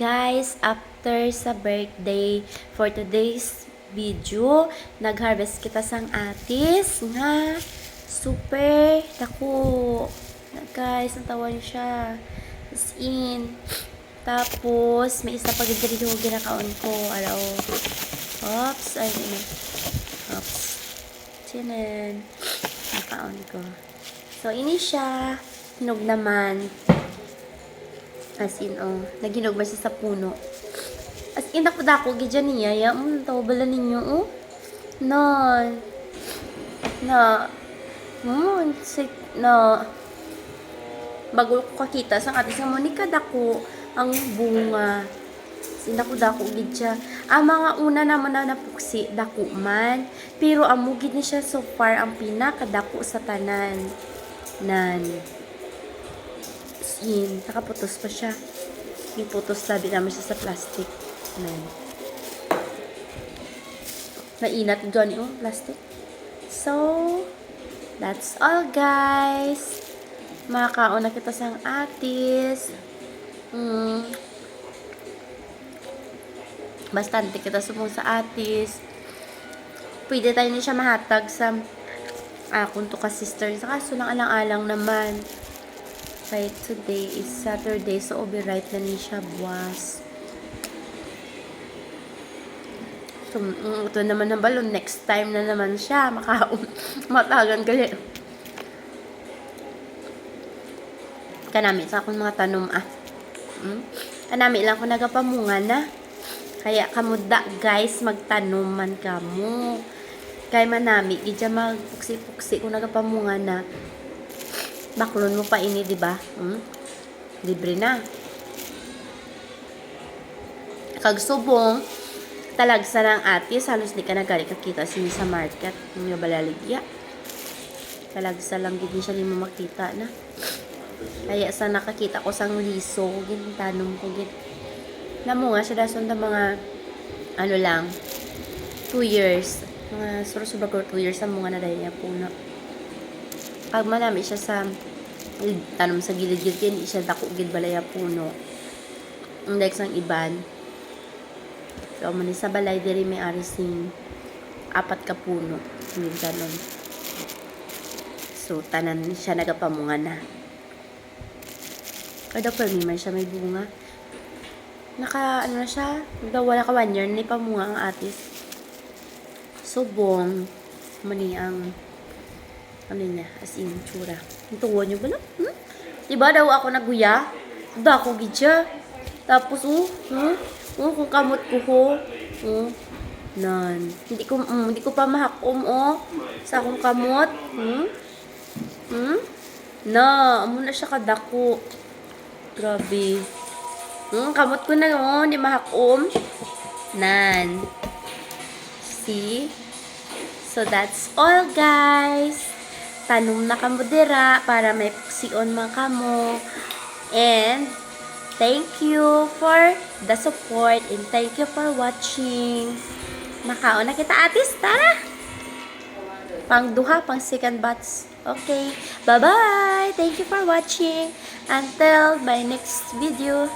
guys, after sa birthday for today's video, nag-harvest kita sang atis nga super dako na guys, ang tawa niyo siya as in. Tapos may isa pa gid dito ginakaon ko araw. Oops, ay ano. Oops. Tinan. Nakaon ko. So ini siya, hinog naman. As in, naginog ba siya sa puno. As in, dako gidya niya. Ya, tawabala ninyo, Na. Na. Bago ko kakita, sang atis nga mo, ni kadako ang bunga. As in, dako gidya. Ang mga una naman na napuksi, dako man. Pero amugid ni siya so far ang pinakadako sa tanan. Nan. In, nakaputos pa siya. Iputos labi naman siya sa plastic. Ayan. Mainat gani yung plastic. So, that's all guys. Makakaon na kita sang atis. Bastante kita sumong sa atis. Pwede tayo niya siya mahatag sa kung to ka sister. Kaso lang alang-alang naman. Right, today is Saturday, so overripe na niya siya buwas. So, ito naman ng balon. Next time na naman siya. Matagan gali. Kanami sa akong mga tanom, Kanami lang ko nagapamunga na. Kaya kamuda, guys, magtanom man kamo. Kaya manami, gidya magpuksi-puksi kung nagapamunga na. Baklon mo pa ini, di ba? Libre na. Kagsubong, talagsa ng atis, halos di ka nagali kakita siya sa market. Yung balaligya. Talagsa lang, gid siya di mo makita na. Kaya sa nakakita ko sang liso, gid tanom ko gid. Namo nga siya dason na mga ano lang 2 years. Mga sobra 2 years ang mga na dahil niya puno. Pag malami siya sa tanom sa gilid-gilid, hindi siya dako gid balaya puno. Ang like sang iban. So, mani sa balay diri may arising 4 ka puno. Hindi ganon. So, tanan siya nagapamunga na. Kada pa man siya may bunga. Ano na siya? Wala ka 1 year ni pamunga ang atis. Subong. Mani ang ano niya, as in, tsura. Ang tuwa niyo ba lang? Diba daw ako naguya? Dako gidya. Tapos, kung kamot ko nan. Hindi ko pa mahakom, sa akong kamot. Amo na siya kadako. Grabe. Kamot ko na, hindi mahakom. Nan. See? So, that's all, guys. Tanom na kamo dira para may puksiyon man kamo. And thank you for the support and thank you for watching. Makaon na kita atis, tara! Pang duha, pang second batch. Okay, bye-bye! Thank you for watching. Until my next video.